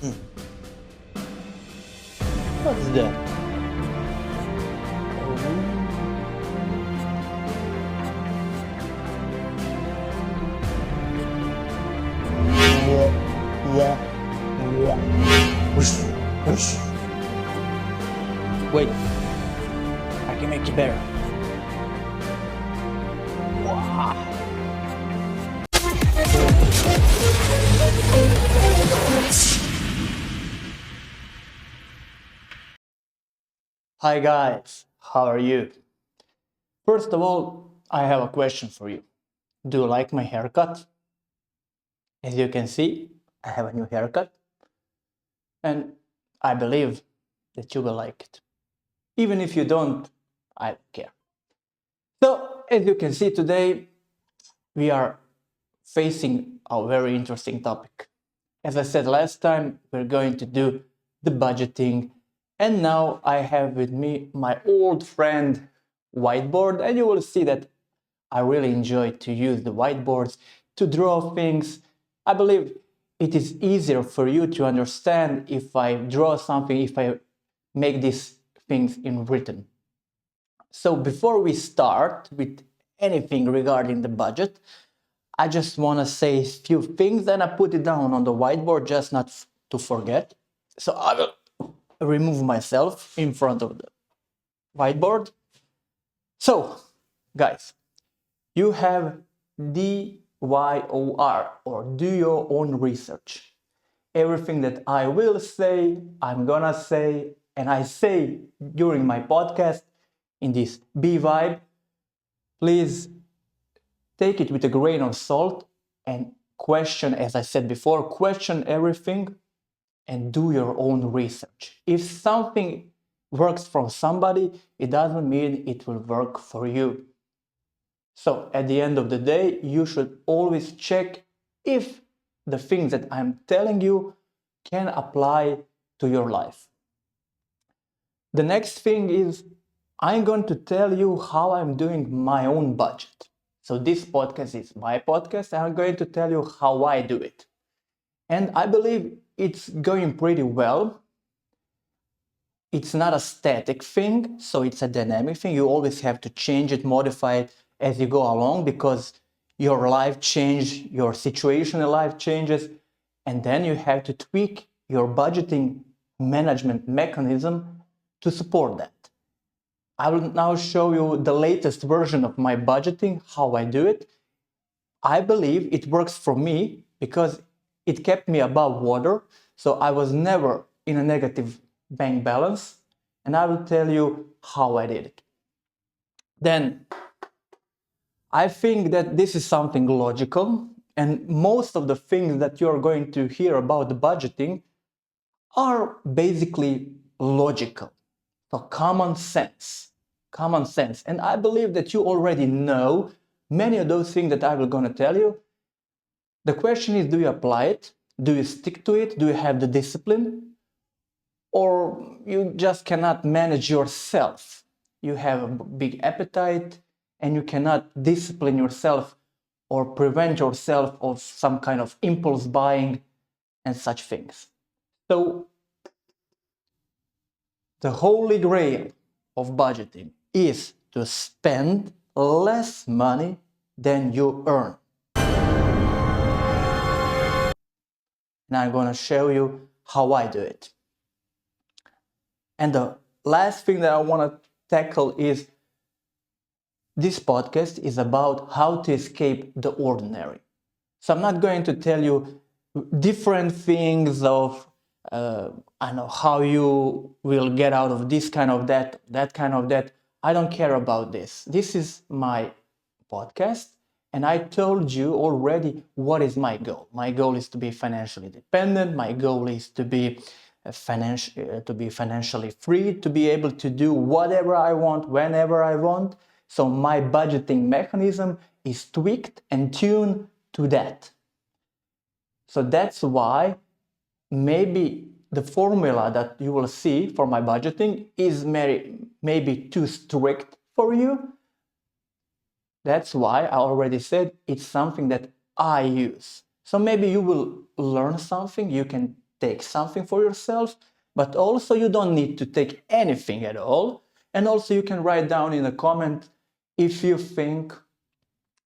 What's that? Wait, I can make it better. Hi guys, how are you? First of all, I have a question for you. Do you like my haircut? As you can see, I have a new haircut, and I believe that you will like it. Even if you don't, I don't care. So, as you can see today, we are facing a very interesting topic. As I said last time, we're going to do the budgeting, and now I have with me my old friend whiteboard, and you will see that I really enjoy to use the whiteboards to draw things. I believe it is easier for you to understand if I draw something, if I make these things in written. So before we start with anything regarding the budget, I just want to say a few things and I put it down on the whiteboard just not to forget. So I will remove myself in front of the whiteboard. So, guys, you have DYOR or do your own research. Everything that I will say, I'm gonna say, and I say during my podcast in this B vibe, please take it with a grain of salt and question, as I said before, question everything and do your own research. If something works for somebody, it doesn't mean it will work for you. So at the end of the day, you should always check if the things that I'm telling you can apply to your life. The next thing is I'm going to tell you how I'm doing my own budget. So this podcast is my podcast and I'm going to tell you how I do it. And I believe it's going pretty well. It's not a static thing, so it's a dynamic thing. You always have to change it, modify it as you go along because your life changes, your situation in life changes, and then you have to tweak your budgeting management mechanism to support that. I will now show you the latest version of my budgeting, how I do it. I believe it works for me because it kept me above water, so I was never in a negative bank balance, and I will tell you how I did it. Then, I think that this is something logical, and most of the things that you're going to hear about the budgeting are basically logical. So common sense. Common sense. And I believe that you already know many of those things that I will going to tell you. The question is, do you apply it? Do you stick to it? Do you have the discipline? Or you just cannot manage yourself? You have a big appetite and you cannot discipline yourself or prevent yourself of some kind of impulse buying and such things. So the holy grail of budgeting is to spend less money than you earn. And I'm going to show you how I do it. And the last thing that I want to tackle is this podcast is about how to escape the ordinary. So I'm not going to tell you different things of I know how you will get out of this kind of that kind of that. I don't care about this. This is my podcast, and I told you already what is my goal. My goal is to be financially dependent. My goal is to be financially free, to be able to do whatever I want, whenever I want. So my budgeting mechanism is tweaked and tuned to that. So that's why maybe the formula that you will see for my budgeting is maybe too strict for you. That's why I already said it's something that I use. So maybe you will learn something, you can take something for yourself, but also you don't need to take anything at all. And also you can write down in a comment if you think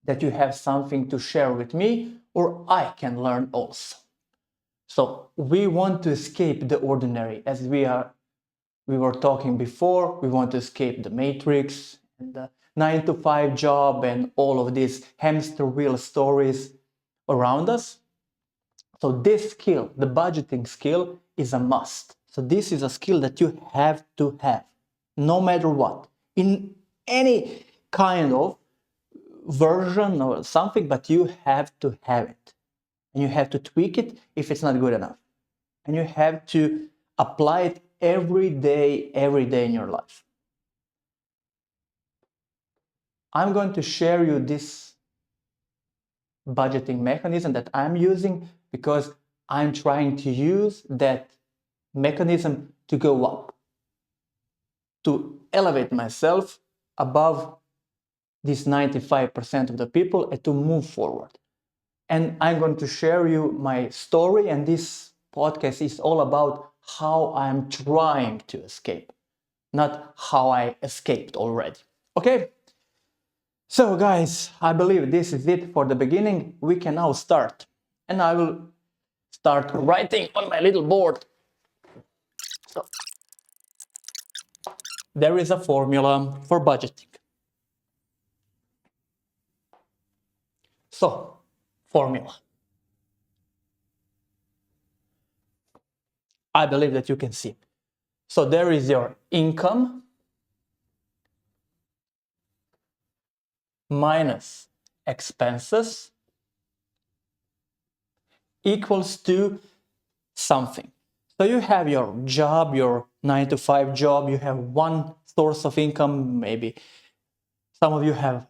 that you have something to share with me or I can learn also. So we want to escape the ordinary, as we were talking before. We want to escape the matrix and the 9 to 5 job and all of these hamster wheel stories around us. So this skill, the budgeting skill, is a must. So this is a skill that you have to have, no matter what, in any kind of version or something, but you have to have it. And you have to tweak it if it's not good enough. And you have to apply it every day in your life. I'm going to share you this budgeting mechanism that I'm using because I'm trying to use that mechanism to go up, to elevate myself above this 95% of the people and to move forward. And I'm going to share you my story, and this podcast is all about how I'm trying to escape, not how I escaped already. Okay? So guys, I believe this is it for the beginning. We can now start. And I will start writing on my little board. So, there is a formula for budgeting. So, formula. I believe that you can see. So there is your income minus expenses equals to something. So you have your job, your 9 to 5 job, you have one source of income, maybe some of you have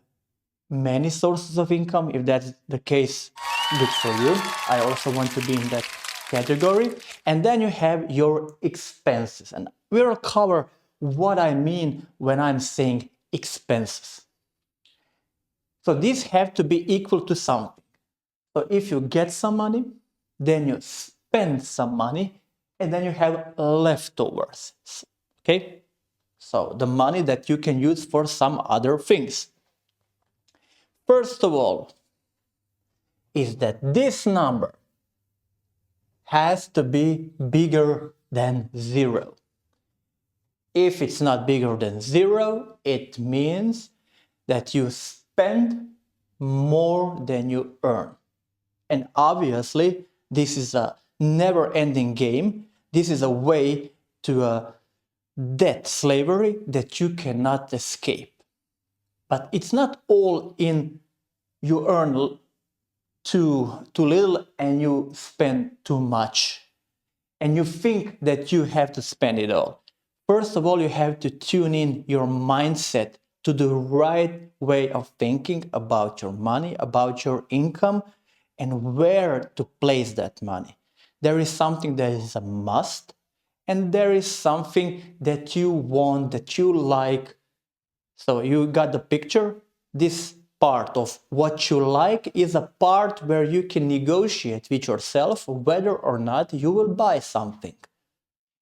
many sources of income. If that's the case, good for you. I also want to be in that category. And then you have your expenses. And we'll cover what I mean when I'm saying expenses. So these have to be equal to something. So if you get some money, then you spend some money, and then you have leftovers. Okay? So the money that you can use for some other things. First of all, is that this number has to be bigger than 0. If it's not bigger than 0, it means that you spend more than you earn. And obviously, this is a never-ending game. This is a way to a debt slavery that you cannot escape. But it's not all in you earn too little and you spend too much. And you think that you have to spend it all. First of all, you have to tune in your mindset to the right way of thinking about your money, about your income, and where to place that money. There is something that is a must, and there is something that you want, that you like. So you got the picture? This part of what you like is a part where you can negotiate with yourself whether or not you will buy something.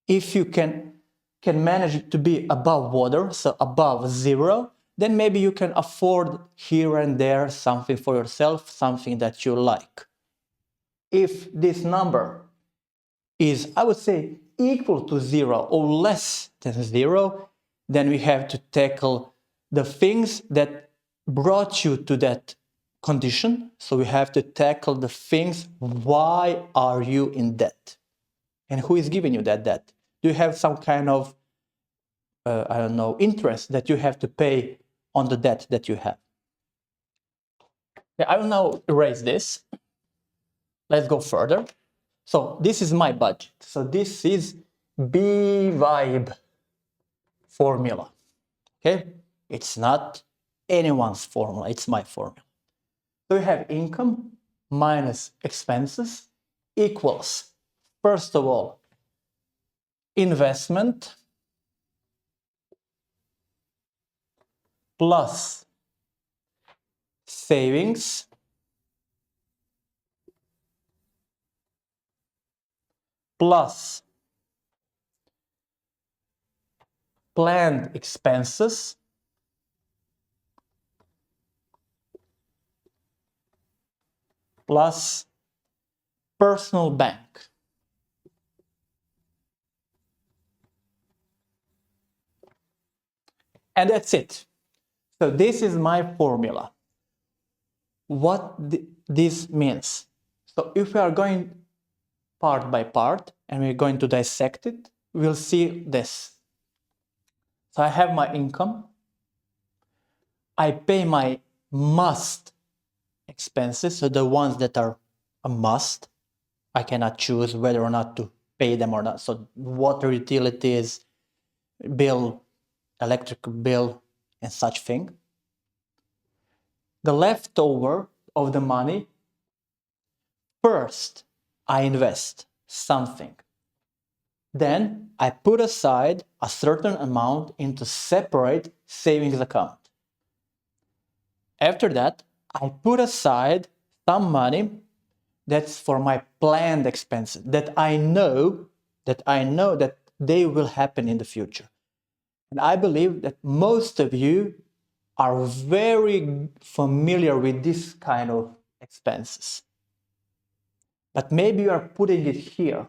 If you can manage it to be above water, so above 0, then maybe you can afford here and there something for yourself, something that you like. If this number is, I would say, equal to 0 or less than 0, then we have to tackle the things that brought you to that condition. So we have to tackle the things, why are you in debt? And who is giving you that debt? Do you have some kind of, I don't know, interest that you have to pay on the debt that you have? Yeah, I will now erase this. Let's go further. So this is my budget. So this is B-Vibe formula. Okay? It's not anyone's formula, it's my formula. So we have income minus expenses equals, first of all, investment plus savings plus planned expenses plus personal bank. And that's it. So this is my formula. What this means. So if we are going part by part and we're going to dissect it, we'll see this. So I have my income. I pay my must expenses, so the ones that are a must. I cannot choose whether or not to pay them or not. So water utilities, bill, electric bill, and such thing. The leftover of the money, first I invest something. Then I put aside a certain amount into separate savings account. After that, I put aside some money that's for my planned expenses that I know that they will happen in the future. And I believe that most of you are very familiar with this kind of expenses. But maybe you are putting it here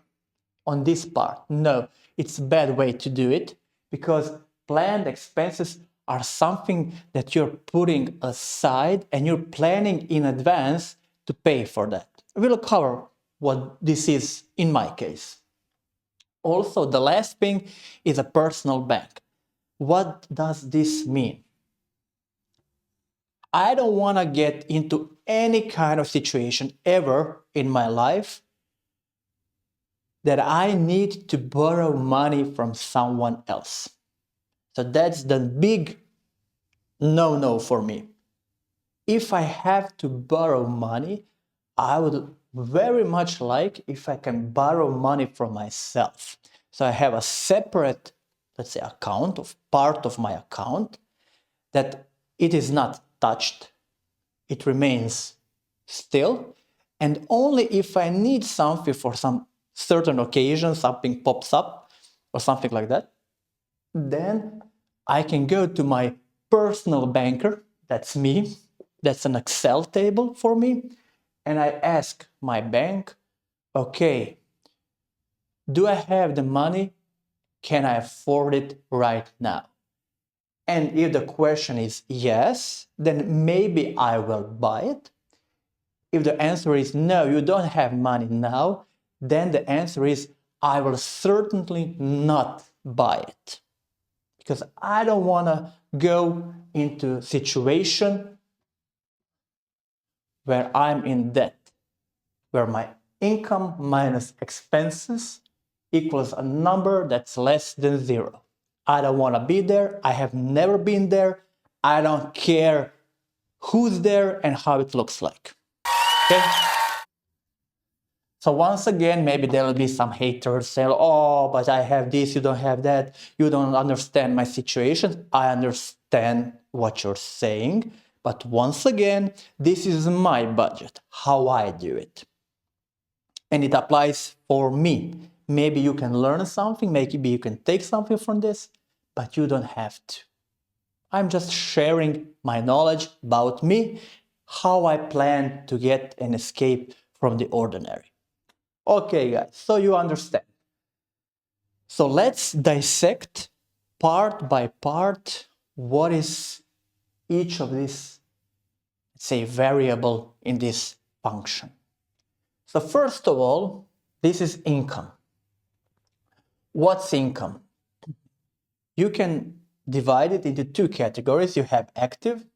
on this part. No, it's a bad way to do it, because planned expenses are something that you're putting aside and you're planning in advance to pay for that. We'll cover what this is in my case. Also, the last thing is a personal bank. What does this mean? I don't want to get into any kind of situation ever in my life that I need to borrow money from someone else. So that's the big no-no for me. If I have to borrow money, I would very much like if I can borrow money from myself. So I have a separate, let's say, account of part of my account that it is not touched. It remains still. And only if I need something for some certain occasion, something pops up or something like that, then I can go to my personal banker, that's me, that's an Excel table for me, and I ask my bank, okay, do I have the money? Can I afford it right now? And if the question is yes, then maybe I will buy it. If the answer is no, you don't have money now, then the answer is I will certainly not buy it. Because I don't want to go into a situation where I'm in debt, where my income minus expenses equals a number that's less than zero. I don't want to be there. I have never been there. I don't care who's there and how it looks like. Okay? So once again, maybe there will be some haters saying, oh, but I have this, you don't have that. You don't understand my situation. I understand what you're saying. But once again, this is my budget, how I do it. And it applies for me. Maybe you can learn something, maybe you can take something from this, but you don't have to. I'm just sharing my knowledge about me, how I plan to get an escape from the ordinary. Okay, guys, so you understand. So let's dissect part by part what is each of these, let's say, variable in this function. So first of all, this is income. What's income? You can divide it into two categories. You have active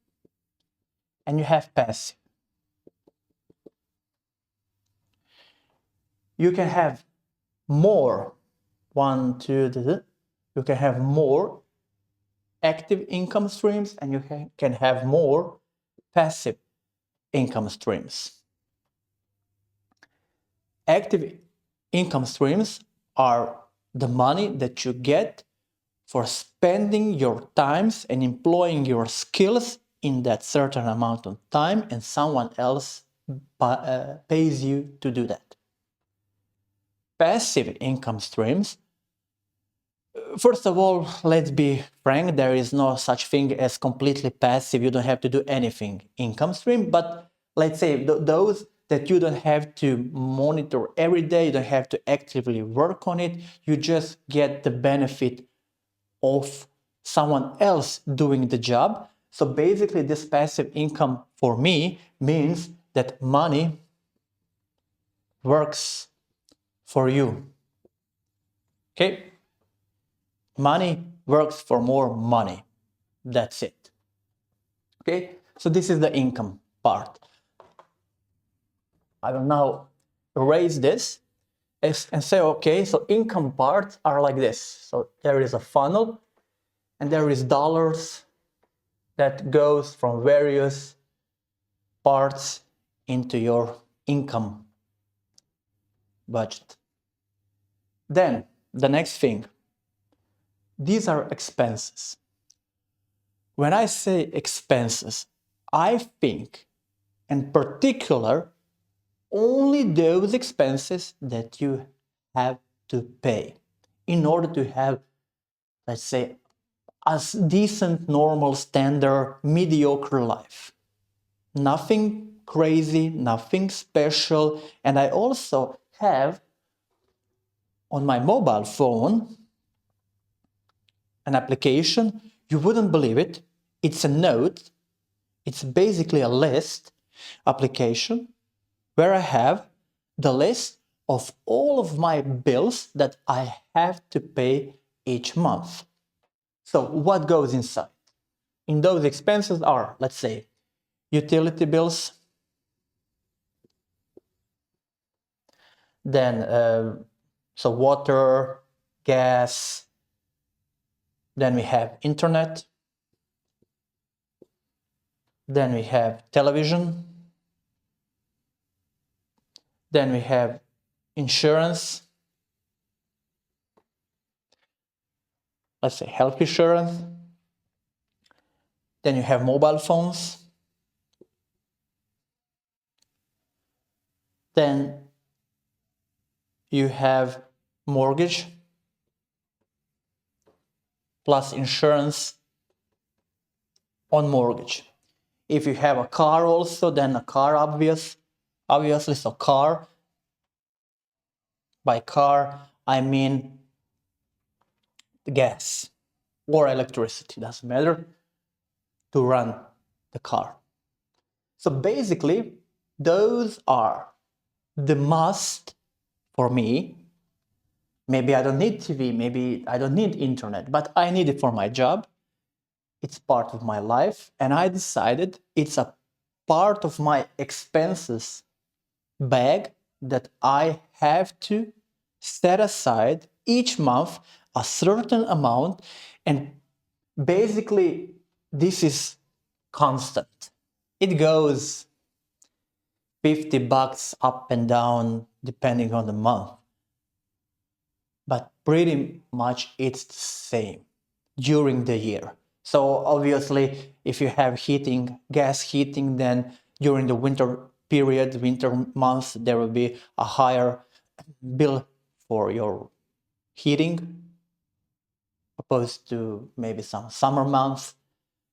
and you have passive. You can have more, you can have more active income streams and you can have more passive income streams. Active income streams are the money that you get for spending your times and employing your skills in that certain amount of time, and someone else pays you to do that. passive income streams, first of all, let's be frank, there is no such thing as completely passive, you don't have to do anything income stream, but let's say those that you don't have to monitor every day, you don't have to actively work on it, you just get the benefit of someone else doing the job. So basically this passive income for me means that money works for you. Okay? Money works for more money. That's it. Okay? So this is the income part. I will now erase this and say, okay, so income parts are like this. So there is a funnel and there is dollars that goes from various parts into your income budget. Then the next thing, these are expenses. When I say expenses, I think in particular only those expenses that you have to pay in order to have, let's say, a decent, normal, standard, mediocre life. Nothing crazy, nothing special. And I also have on my mobile phone an application, you wouldn't believe it, it's a note, it's basically a list application where I have the list of all of my bills that I have to pay each month. So what goes inside? In those expenses are, let's say, utility bills, then so water, gas, then we have internet, then we have television, then we have insurance, let's say health insurance, then you have mobile phones, then you have mortgage plus insurance on mortgage. If you have a car also, then a car obviously, so car, by car I mean gas or electricity, doesn't matter, to run the car. So basically those are the must for me. Maybe I don't need TV, maybe I don't need internet, but I need it for my job. It's part of my life, and I decided it's a part of my expenses bag that I have to set aside each month a certain amount, and basically this is constant. It goes $50 up and down depending on the month, but pretty much it's the same during the year. So obviously if you have heating, gas heating, then during the winter period, winter months, there will be a higher bill for your heating opposed to maybe some summer months.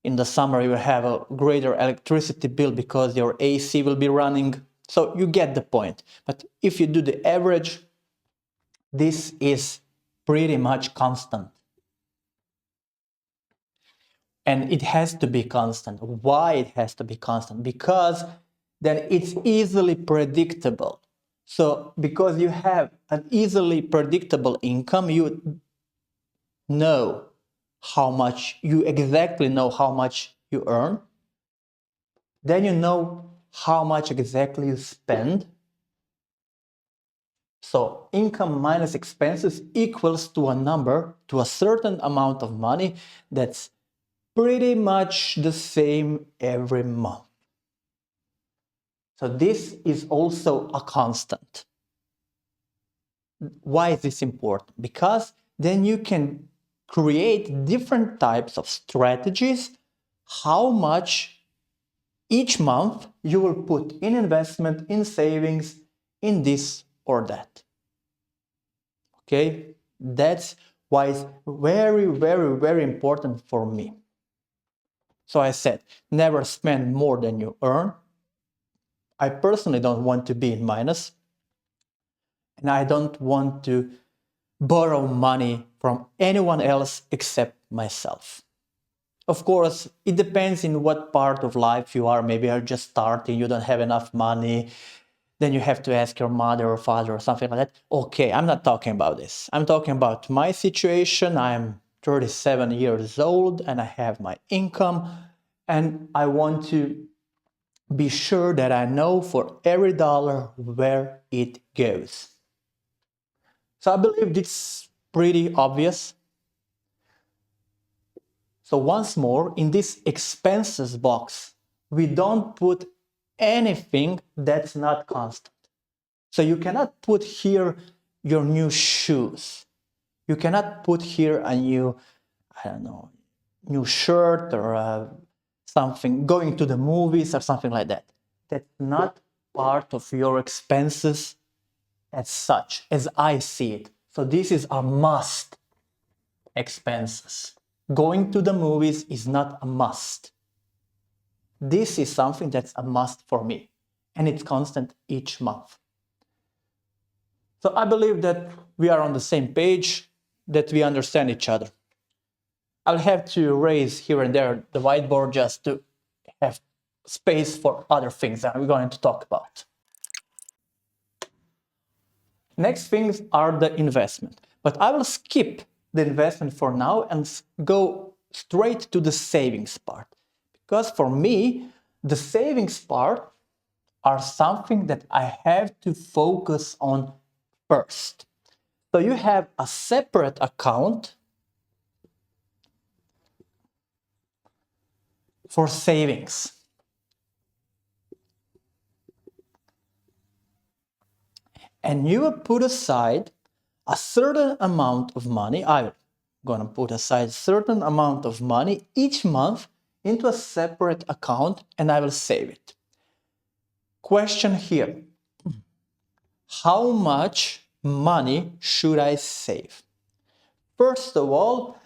In the summer you will have a greater electricity bill because your AC will be running. So you get the point. But if you do the average, this is pretty much constant. And it has to be constant. Why it has to be constant? Because then it's easily predictable. So because you have an easily predictable income, you know how much, you exactly know how much you earn. Then you know how much exactly you spend. So income minus expenses equals to a number, to a certain amount of money that's pretty much the same every month. So this is also a constant. Why is this important? Because then you can create different types of strategies, how much each month you will put in investment, in savings, in this or that. Okay, that's why it's very, very, very important for me. So I said, never spend more than you earn. I personally don't want to be in minus, and I don't want to borrow money from anyone else except myself. Of course, it depends in what part of life you are. Maybe you're just starting, you don't have enough money, then you have to ask your mother or father or something like that. Okay, I'm not talking about this. I'm talking about my situation. I'm 37 years old and I have my income, and I want to be sure that I know for every dollar where it goes. So I believe it's pretty obvious. So once more, in this expenses box, we don't put anything that's not constant. So you cannot put here your new shoes. You cannot put here a new, I don't know, new shirt or something, going to the movies or something like that. That's not part of your expenses as such, as I see it. So this is a must expenses. Going to the movies is not a must. This is something that's a must for me, and it's constant each month. So I believe that we are on the same page, that we understand each other. I'll have to raise here and there the whiteboard just to have space for other things that we're going to talk about. Next things are the investment, but I will skip the investment for now and go straight to the savings part. Because for me, the savings part are something that I have to focus on first. So you have a separate account for savings. And you will put aside a certain amount of money. I'm gonna put aside a certain amount of money each month into a separate account, and I will save it. Question here: how much money should I save? First of all,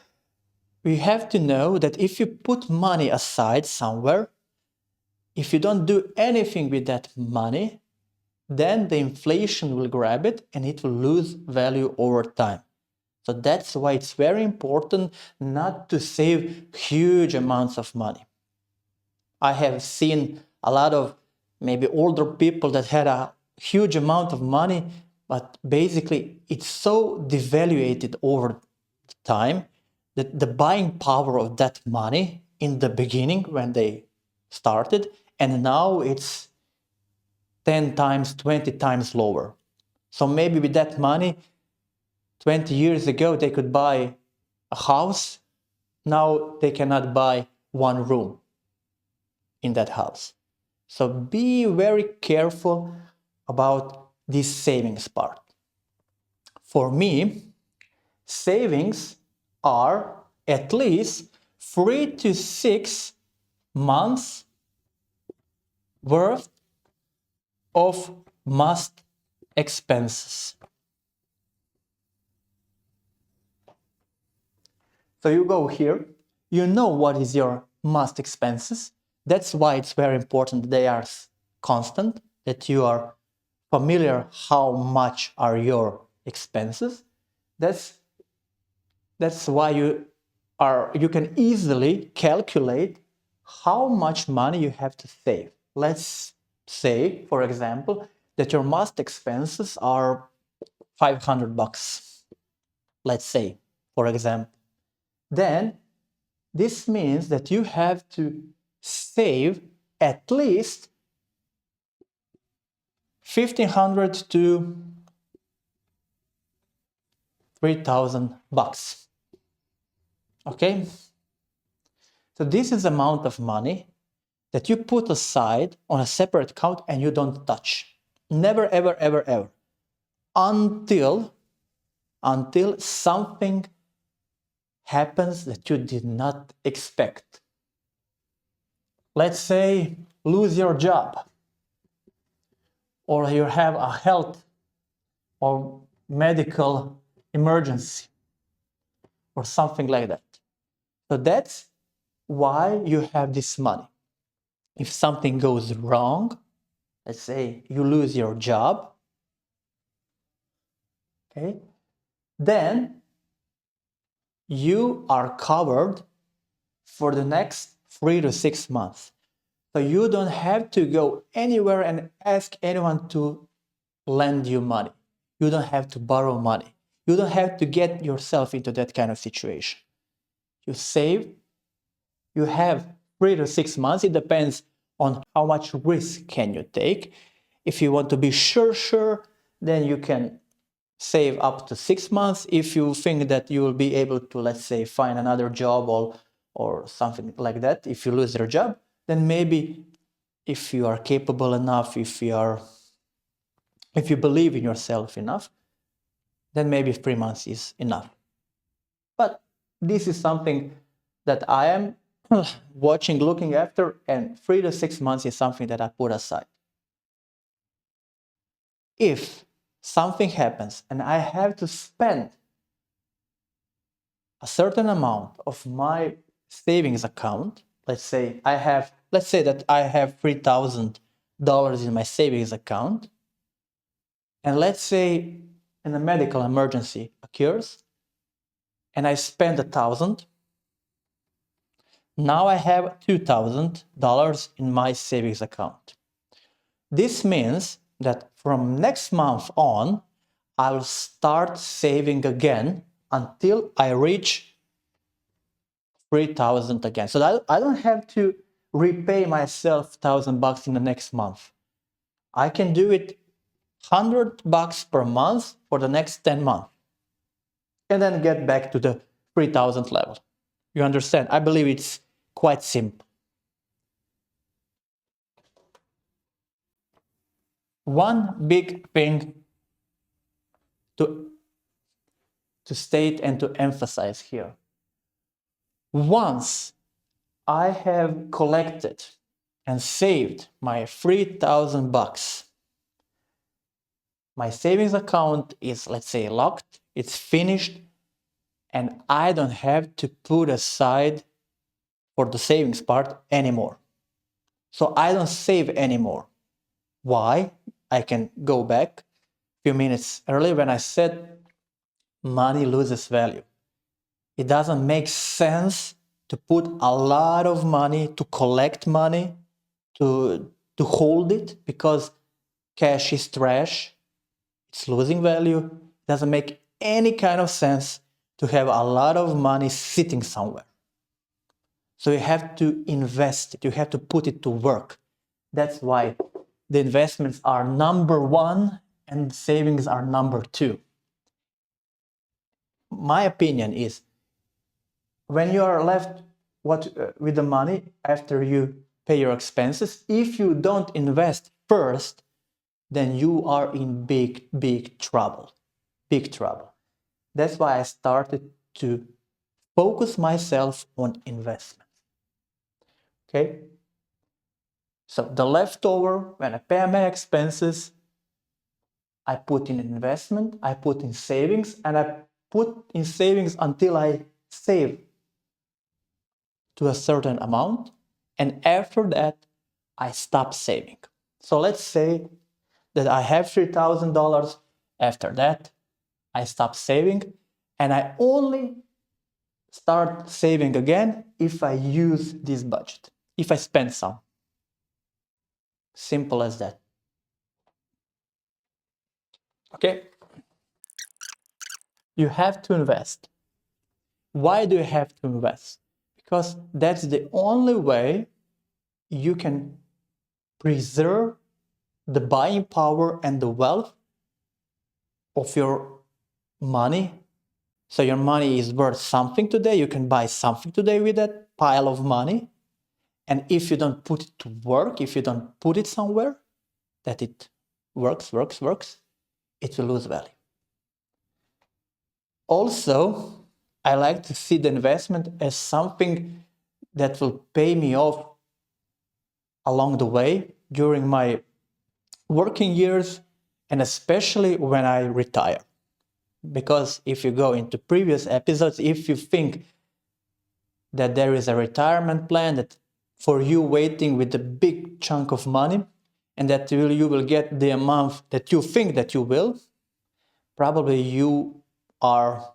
we have to know that if you put money aside somewhere, if you don't do anything with that money, then the inflation will grab it and it will lose value over time. So that's why it's very important not to save huge amounts of money. I have seen a lot of maybe older people that had a huge amount of money, but basically it's so devaluated over time that the buying power of that money in the beginning when they started, and now it's 10 times, 20 times lower. So maybe with that money, 20 years ago, they could buy a house. Now they cannot buy one room in that house. So be very careful about this savings part. For me, savings are at least 3 to 6 months worth of must expenses. So you go here, you know what is your must expenses. That's why it's very important they are constant, that you are familiar how much are your expenses. That's why you can easily calculate how much money you have to save. Let's say, for example, that your must expenses are $500. Let's say, for example. Then this means that you have to save at least $1,500 to $3,000. Okay? So this is the amount of money that you put aside on a separate account and you don't touch. Never, ever, ever, ever. Until something happens that you did not expect. Let's say lose your job, or you have a health or medical emergency or something like that. So that's why you have this money. If something goes wrong, let's say you lose your job, okay, then you are covered for the next 3 to 6 months. So you don't have to go anywhere and ask anyone to lend you money. You don't have to borrow money. You don't have to get yourself into that kind of situation. You save, you have 3 to 6 months. It depends on how much risk can you take. If you want to be sure, then you can save up to 6 months. If you think that you will be able to, let's say, find another job or something like that, if you lose your job, then maybe if you are capable enough, if you believe in yourself enough, then maybe 3 months is enough. But this is something that I am watching, looking after, and 3 to 6 months is something that I put aside. If something happens and I have to spend a certain amount of my savings account, let's say that I have $3,000 in my savings account, and let's say a medical emergency occurs and I spend 1,000, now I have $2,000 in my savings account. This means that from next month on, I'll start saving again until I reach 3,000 again. So I don't have to repay myself $1,000 in the next month. I can do it $100 per month for the next 10 months and then get back to the 3,000 level. You understand? I believe it's quite simple. One big thing to state and to emphasize here. Once I have collected and saved my $3,000, my savings account is, let's say, locked, it's finished, and I don't have to put aside for the savings part anymore. So I don't save anymore. Why? I can go back a few minutes earlier when I said money loses value. It doesn't make sense to put a lot of money, to collect money, to hold it, because cash is trash. It's losing value. It doesn't make any kind of sense to have a lot of money sitting somewhere. So you have to invest it. You have to put it to work. That's why the investments are number one and savings are number two. My opinion is, when you are left with the money after you pay your expenses, if you don't invest first, then you are in big trouble. Big trouble. That's why I started to focus myself on investment. Okay? So the leftover, when I pay my expenses, I put in investment, I put in savings, and I put in savings until I save to a certain amount. And after that, I stop saving. So let's say that I have $3,000. After that, I stop saving, and I only start saving again if I use this budget, if I spend some. Simple as that. Okay? You have to invest. Why do you have to invest? Because that's the only way you can preserve the buying power and the wealth of your money. So your money is worth something today. You can buy something today with that pile of money. And if you don't put it to work, if you don't put it somewhere that it works, it will lose value. Also, I like to see the investment as something that will pay me off along the way during my working years, and especially when I retire. Because if you go into previous episodes, if you think that there is a retirement plan that for you waiting with a big chunk of money and that you will get the amount that you think that you will, probably you are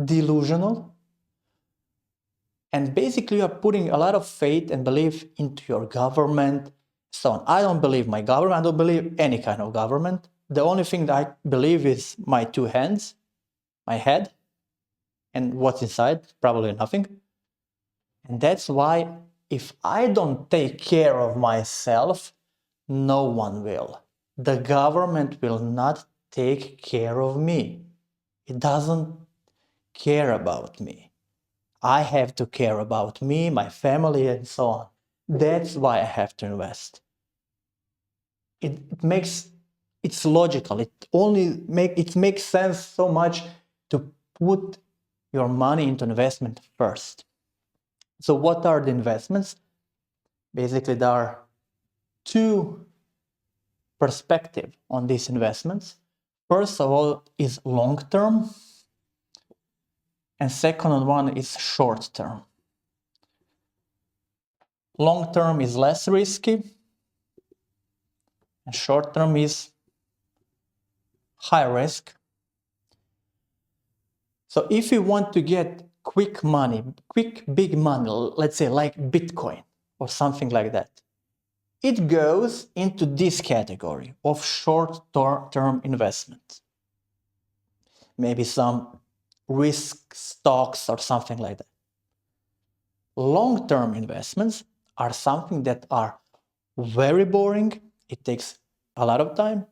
delusional. And basically you are putting a lot of faith and belief into your government, so on. I don't believe my government. I don't believe any kind of government. The only thing that I believe is my two hands, my head, and what's inside, probably nothing. And that's why if I don't take care of myself, no one will. The government will not take care of me. It doesn't care about me. I have to care about me, my family, and so on. That's why I have to invest. It's logical. It makes sense so much to put your money into investment first. So what are the investments? Basically, there are two perspectives on these investments. First of all is long term, and second one is short term. Long term is less risky, and short term is high risk. So if you want to get quick money, quick big money, let's say like Bitcoin or something like that, it goes into this category of short-term investments. Maybe some risk stocks or something like that. Long-term investments are something that are very boring. It takes a lot of time,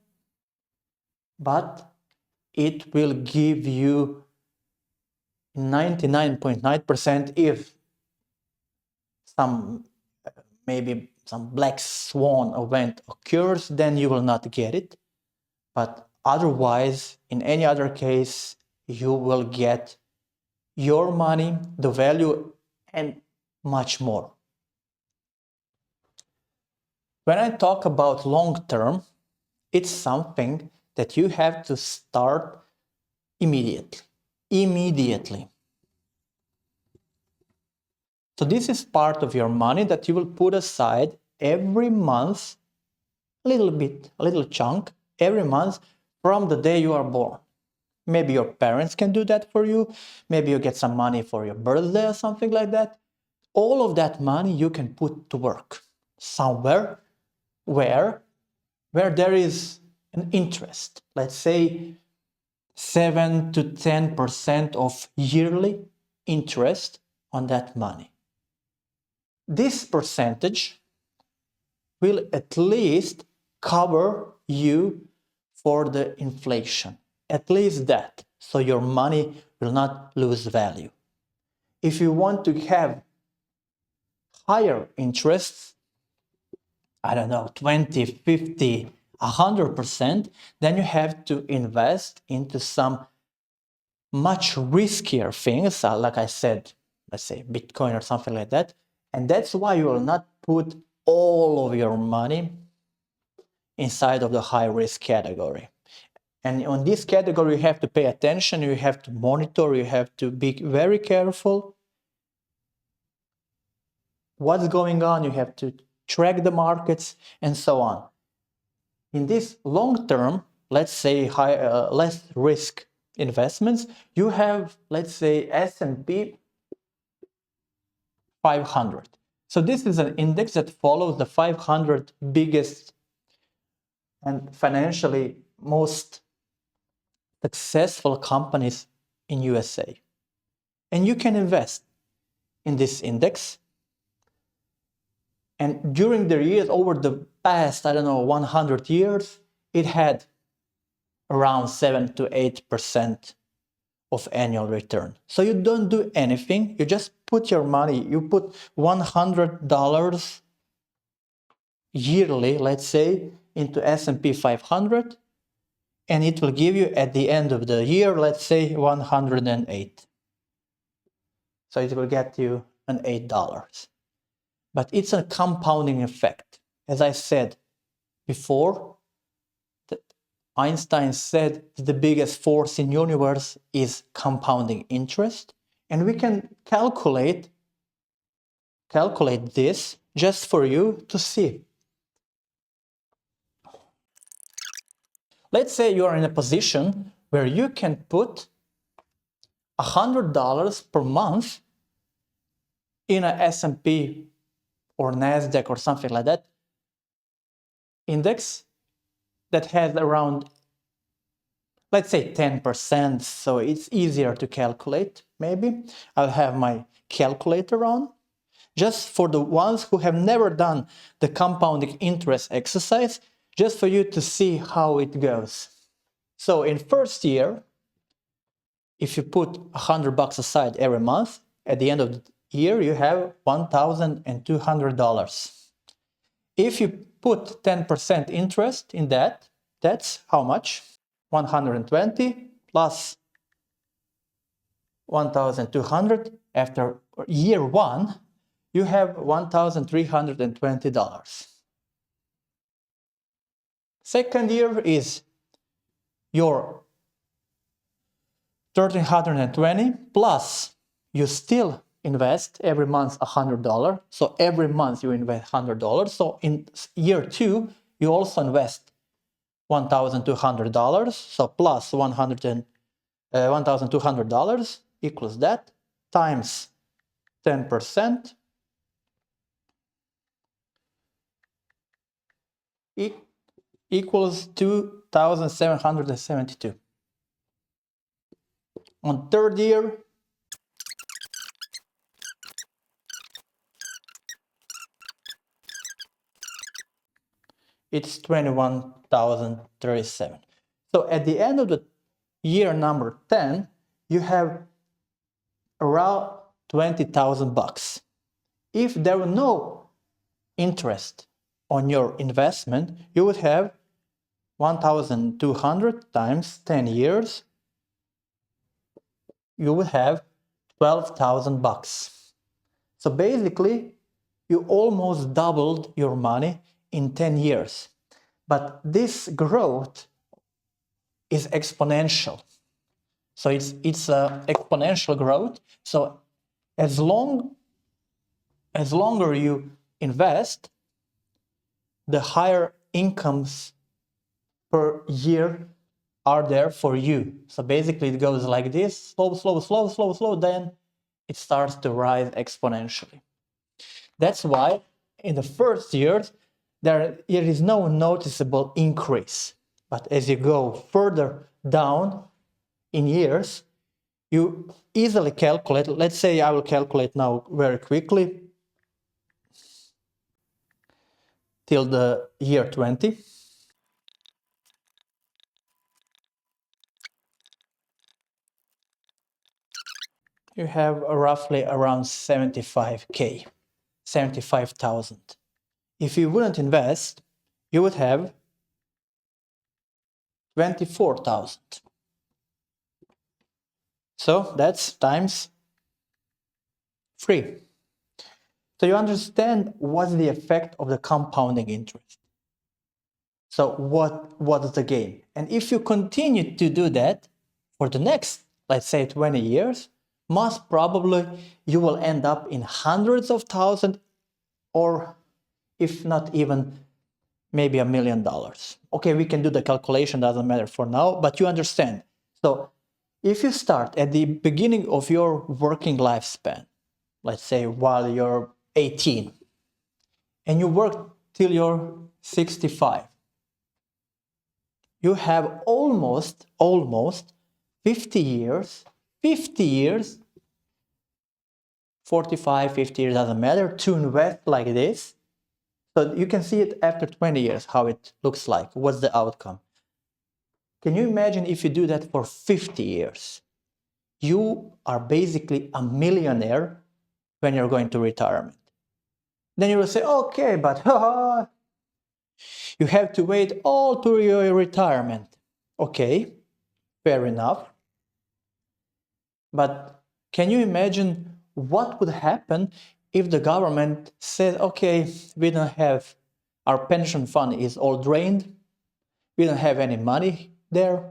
but it will give you 99.9% if maybe some black swan event occurs, then you will not get it. But otherwise, in any other case, you will get your money, the value, and much more. When I talk about long term, it's something that you have to start immediately. So this is part of your money that you will put aside every month, a little bit, a little chunk, every month from the day you are born. Maybe your parents can do that for you. Maybe you get some money for your birthday or something like that. All of that money you can put to work somewhere where there is an interest. Let's say 7 to 10% of yearly interest on that money. This percentage will at least cover you for the inflation. At least that, so your money will not lose value. If you want to have higher interests, I don't know, 20, 50, 100%, then you have to invest into some much riskier things, like I said, let's say Bitcoin or something like that. And that's why you will not put all of your money inside of the high risk category. And on this category, you have to pay attention, you have to monitor, you have to be very careful what's going on, you have to track the markets, and so on. In this long term, let's say less risk investments, you have, let's say, S&P 500. So this is an index that follows the 500 biggest and financially most successful companies in USA. And you can invest in this index. And during the years, over the past, 100 years, it had around 7 to 8% of annual return. So you don't do anything, you just put your money, you put $100 yearly, let's say, into S&P 500, and it will give you at the end of the year, let's say, 108. So it will get you an $8. But it's a compounding effect. As I said before, Einstein said the biggest force in universe is compounding interest, and we can calculate this just for you to see. Let's say you are in a position where you can put $100 per month in a S&P or NASDAQ or something like that index that has around, let's say, 10%, so it's easier to calculate. Maybe I'll have my calculator on. Just for the ones who have never done the compounding interest exercise, just for you to see how it goes. So in first year, if you put $100 aside every month, at the end of the year, you have $1,200. If you put 10% interest in that, that's how much? 120 plus 1,200. After year one, you have $1,320. Second year is your 1,320 plus you still invest every month $100. So every month you invest $100. So in year two, you also invest $1,200. So plus $1,200 equals that times 10% equals 2,772. On third year, it's 21,037. So at the end of the year number 10, you have around $20,000. If there were no interest on your investment, you would have 1,200 times 10 years. You would have $12,000. So basically, you almost doubled your money in 10 years. But this growth is exponential. So it's exponential growth. So as longer you invest, the higher incomes per year are there for you. So basically it goes like this, slow, then it starts to rise exponentially. That's why in the first years, there is no noticeable increase. But as you go further down in years, you easily calculate. Let's say I will calculate now very quickly till the year 20. You have roughly around 75K, 75,000. If you wouldn't invest, you would have 24,000. So that's times 3. So you understand what's the effect of the compounding interest. So what is the gain? And if you continue to do that for the next, let's say 20 years, most probably you will end up in hundreds of thousands, or if not even maybe $1 million. Okay, we can do the calculation, doesn't matter for now, but you understand. So if you start at the beginning of your working lifespan, let's say while you're 18, and you work till you're 65, you have almost 50 years, 45, 50 years, doesn't matter, to invest like this. So you can see it after 20 years, how it looks like, what's the outcome. Can you imagine if you do that for 50 years? You are basically a millionaire when you're going to retirement. Then you will say, okay, but you have to wait all to your retirement. Okay, fair enough. But can you imagine what would happen if the government said, okay, we don't have, our pension fund is all drained, you don't have any money there,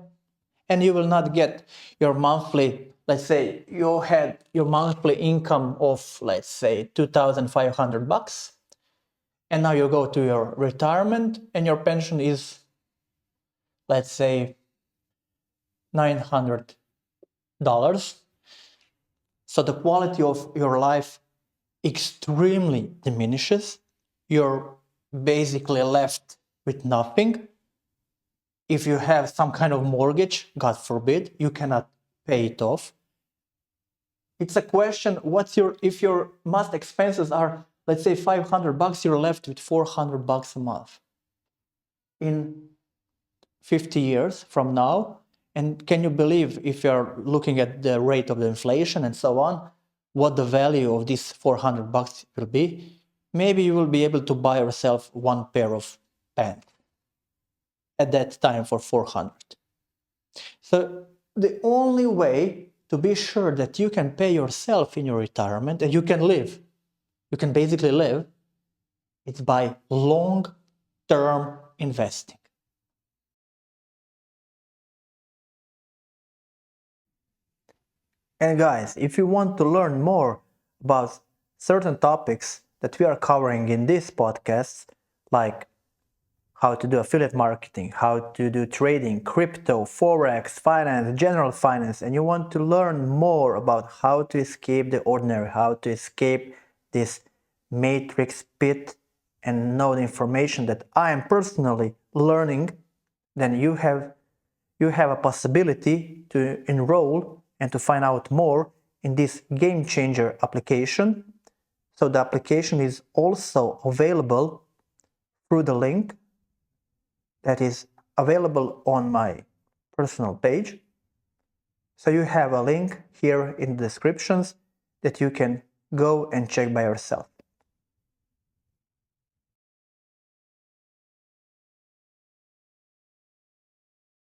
and you will not get your monthly, let's say you had your monthly income of, let's say, $2,500, and now you go to your retirement and your pension is, let's say, $900. So the quality of your life extremely diminishes. You're basically left with nothing. If you have some kind of mortgage, God forbid, you cannot pay it off. It's a question, if your must expenses are, let's say, $500, you're left with $400 a month in 50 years from now. And can you believe, if you're looking at the rate of the inflation and so on, what the value of this $400 will be? Maybe you will be able to buy yourself one pair of pants at that time for 400. So the only way to be sure that you can pay yourself in your retirement and you can basically live, it's by long-term investing. And guys, if you want to learn more about certain topics that we are covering in this podcast, like how to do affiliate marketing, how to do trading, crypto, forex, finance, general finance, and you want to learn more about how to escape the ordinary, how to escape this matrix pit and know the information that I am personally learning, then you have a possibility to enroll and to find out more in this game changer application. So the application is also available through the link that is available on my personal page. So you have a link here in the descriptions that you can go and check by yourself.